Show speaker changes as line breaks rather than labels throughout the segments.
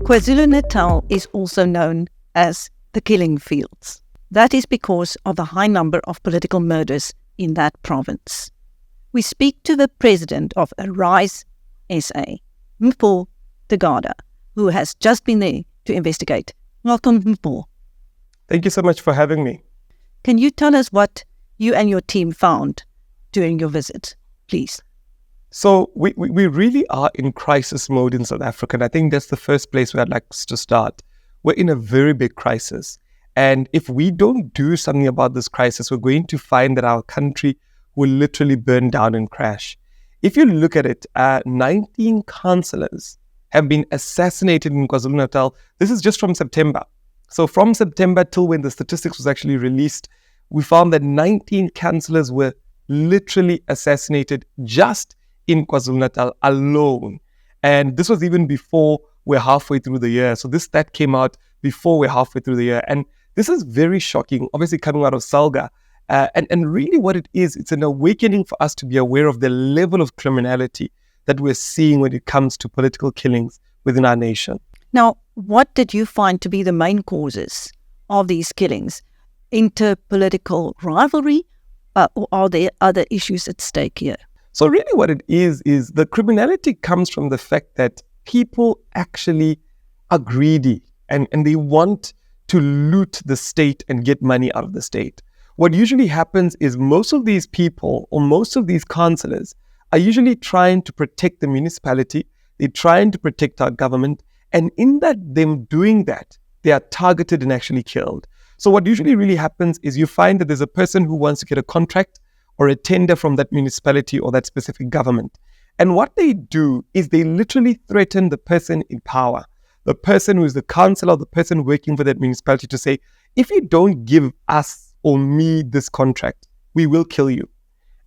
KwaZulu-Natal is also known as the killing fields. That is because of the high number of political murders in that province. We speak to the president of Arise SA, Mpho Dagada, who has just been there to investigate. Welcome, Mpho.
Thank you so much for having me.
Can you tell us what you and your team found during your visit, please?
So we really are in crisis mode in South Africa, and I think that's the first place where I'd like us to start. We're in a very big crisis, and if we don't do something about this crisis, we're going to find that our country will literally burn down and crash. If you look at it, 19 councillors have been assassinated in KwaZulu-Natal. This is just from September. So from September till when the statistics was actually released, we found that 19 councillors were literally assassinated just in KwaZulu-Natal alone. And this was even before we're halfway through the year. So that came out before we're halfway through the year. And this is very shocking, obviously coming out of Salga. And really what it is, it's an awakening for us to be aware of the level of criminality that we're seeing when it comes to political killings within our nation.
Now, what did you find to be the main causes of these killings? Interpolitical rivalry, or are there other issues at stake here?
So really what it is the criminality comes from the fact that people actually are greedy and they want to loot the state and get money out of the state. What usually happens is most of these people or most of these councillors are usually trying to protect the municipality, they're trying to protect our government, and in them doing that, they are targeted and actually killed. So what usually really happens is you find that there's a person who wants to get a contract or a tender from that municipality or that specific government. And what they do is they literally threaten the person in power, the person who is the councillor, the person working for that municipality, to say, if you don't give us or me this contract, we will kill you.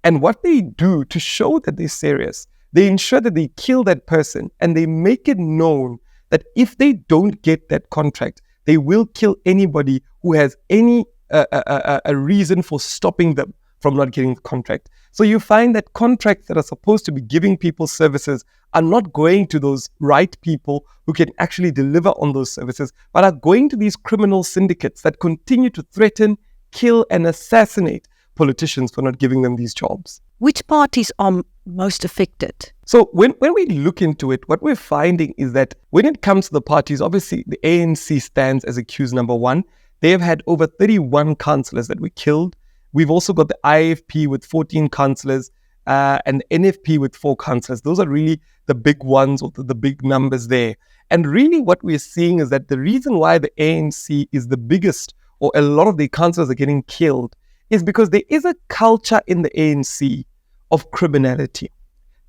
And what they do to show that they're serious, they ensure that they kill that person and they make it known that if they don't get that contract, they will kill anybody who has any a reason for stopping them from not getting the contract. So you find that contracts that are supposed to be giving people services are not going to those right people who can actually deliver on those services, but are going to these criminal syndicates that continue to threaten, kill, and assassinate politicians for not giving them these jobs.
Which parties are most affected?
So when we look into it, what we're finding is that when it comes to the parties, obviously the ANC stands as accused number one. They have had over 31 councillors that were killed. We've also got the IFP with 14 councillors and the NFP with 4 councillors. Those are really the big ones, or the big numbers there. And really what we're seeing is that the reason why the ANC is the biggest, or a lot of the councillors are getting killed, is because there is a culture in the ANC of criminality.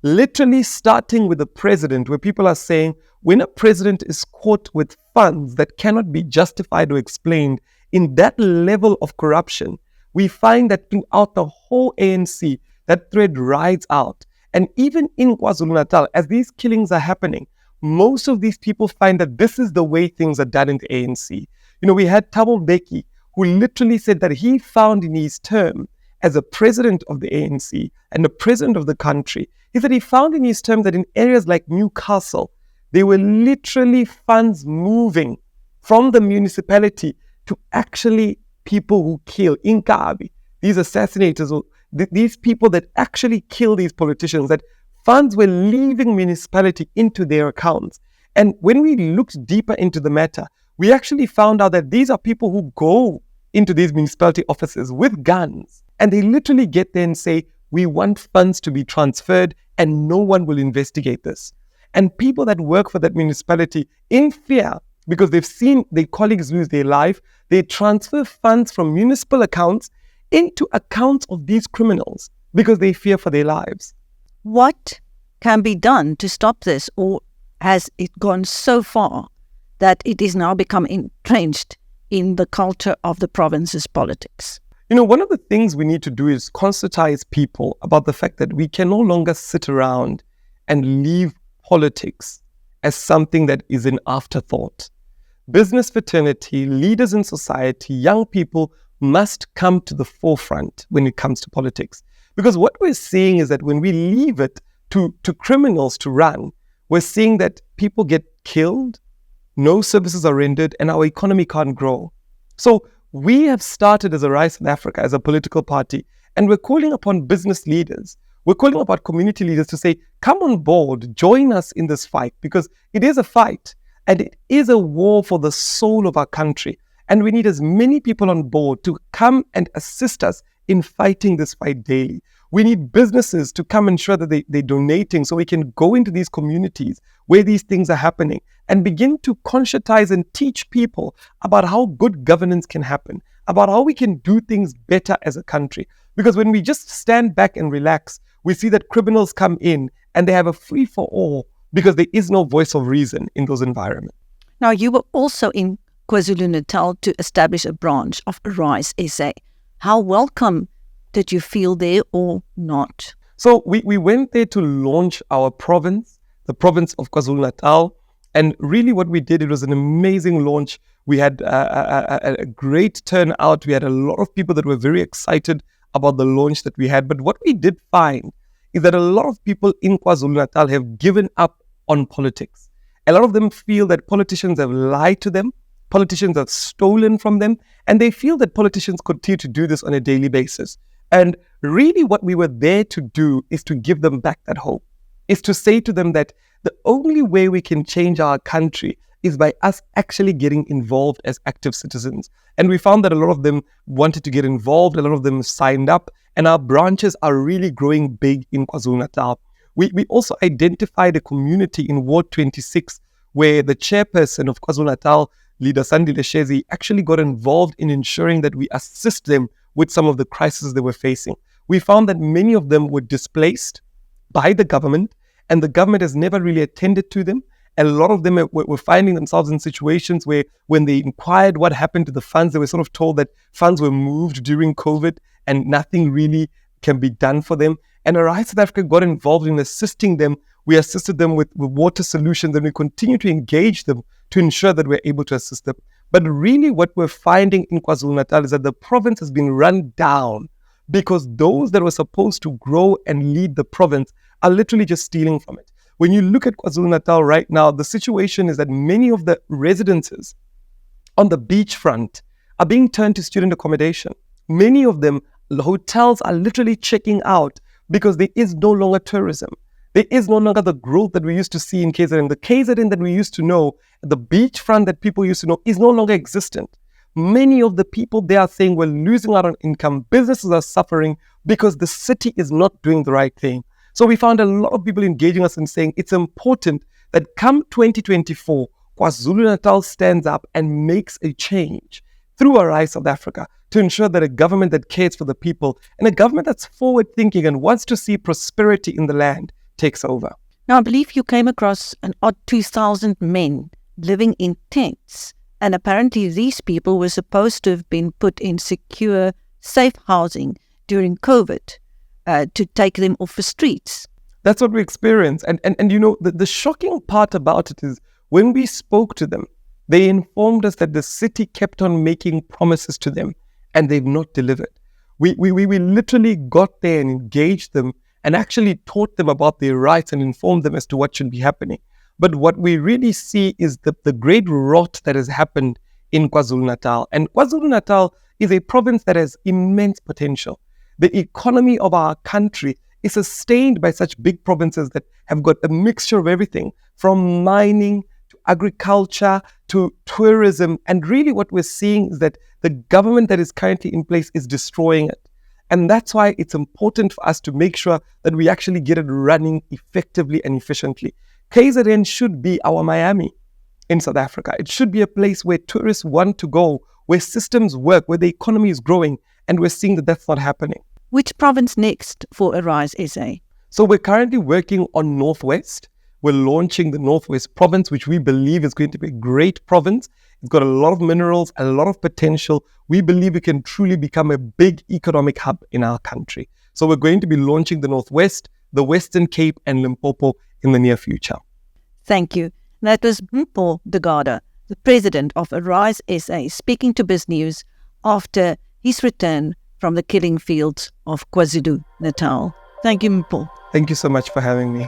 Literally starting with the president, where people are saying when a president is caught with funds that cannot be justified or explained in that level of corruption, we find that throughout the whole ANC, that thread rides out. And even in KwaZulu-Natal, as these killings are happening, most of these people find that this is the way things are done in the ANC. You know, we had Thabo Mbeki, who literally said that he found in his term as a president of the ANC and the president of the country, he said he found in his term that in areas like Newcastle, there were literally funds moving from the municipality to actually people who kill in Kabi, these assassinators, or these people that actually kill these politicians, that funds were leaving municipality into their accounts. And when we looked deeper into the matter, we actually found out that these are people who go into these municipality offices with guns, and they literally get there and say, we want funds to be transferred and no one will investigate this. And people that work for that municipality, in fear, because they've seen their colleagues lose their life, they transfer funds from municipal accounts into accounts of these criminals because they fear for their lives.
What can be done to stop this, or has it gone so far that it is now become entrenched in the culture of the province's politics?
You know, one of the things we need to do is conscientize people about the fact that we can no longer sit around and leave politics as something that is an afterthought. Business fraternity, leaders in society, young people must come to the forefront when it comes to politics. Because what we're seeing is that when we leave it to criminals to run, we're seeing that people get killed, no services are rendered, and our economy can't grow. So we have started as Arise South Africa, as a political party, and we're calling upon business leaders. We're calling upon community leaders to say, come on board, join us in this fight, because it is a fight and it is a war for the soul of our country. And we need as many people on board to come and assist us in fighting this fight daily. We need businesses to come and ensure that they're donating so we can go into these communities where these things are happening and begin to conscientize and teach people about how good governance can happen, about how we can do things better as a country. Because when we just stand back and relax, we see that criminals come in and they have a free-for-all because there is no voice of reason in those environments.
Now, you were also in KwaZulu-Natal to establish a branch of Arise SA. How welcome did you feel there or not?
So we went there to launch our province, the province of KwaZulu-Natal. And really what we did, it was an amazing launch. We had a great turnout. We had a lot of people that were very excited about the launch that we had. But what we did find is that a lot of people in KwaZulu-Natal have given up on politics. A lot of them feel that politicians have lied to them, politicians have stolen from them, and they feel that politicians continue to do this on a daily basis. And really what we were there to do is to give them back that hope, is to say to them that the only way we can change our country is by us actually getting involved as active citizens. And we found that a lot of them wanted to get involved, a lot of them signed up, and our branches are really growing big in KwaZulu-Natal. We also identified a community in Ward 26 where the chairperson of KwaZulu-Natal, Leader Sandile Shezi, actually got involved in ensuring that we assist them with some of the crises they were facing. We found that many of them were displaced by the government, and the government has never really attended to them. A lot of them were finding themselves in situations where when they inquired what happened to the funds, they were sort of told that funds were moved during COVID and nothing really can be done for them. And Arise South Africa got involved in assisting them. We assisted them with water solutions, and we continue to engage them to ensure that we're able to assist them. But really what we're finding in KwaZulu-Natal is that the province has been run down because those that were supposed to grow and lead the province are literally just stealing from it. When you look at KwaZulu-Natal right now, the situation is that many of the residences on the beachfront are being turned to student accommodation. Many of them, the hotels are literally checking out because there is no longer tourism. There is no longer the growth that we used to see in KZN. The KZN that we used to know, the beachfront that people used to know, is no longer existent. Many of the people there are saying we're losing out on income. Businesses are suffering because the city is not doing the right thing. So we found a lot of people engaging us and saying it's important that come 2024, KwaZulu-Natal stands up and makes a change through Arise South Africa to ensure that a government that cares for the people and a government that's forward-thinking and wants to see prosperity in the land takes over.
Now, I believe you came across an odd 2,000 men living in tents, and apparently these people were supposed to have been put in secure, safe housing during COVID to take them off the streets.
That's what we experienced. And you know, the shocking part about it is when we spoke to them, they informed us that the city kept on making promises to them and they've not delivered. We literally got there and engaged them and actually taught them about their rights and informed them as to what should be happening. But what we really see is the great rot that has happened in KwaZulu-Natal. And KwaZulu-Natal is a province that has immense potential. The economy of our country is sustained by such big provinces that have got a mixture of everything, from mining to agriculture to tourism. And really what we're seeing is that the government that is currently in place is destroying it. And that's why it's important for us to make sure that we actually get it running effectively and efficiently. KZN should be our Miami in South Africa. It should be a place where tourists want to go, where systems work, where the economy is growing, and we're seeing that that's not happening.
Which province next for Arise SA?
So we're currently working on Northwest. We're launching the Northwest province, which we believe is going to be a great province. It's got a lot of minerals, a lot of potential. We believe it can truly become a big economic hub in our country. So we're going to be launching the Northwest, the Western Cape, and Mpho in the near future.
Thank you. That was Mpho Dagada, the president of Arise SA, speaking to BizNews after his return from the killing fields of KwaZulu-Natal. Thank you, Mpho.
Thank you so much for having me.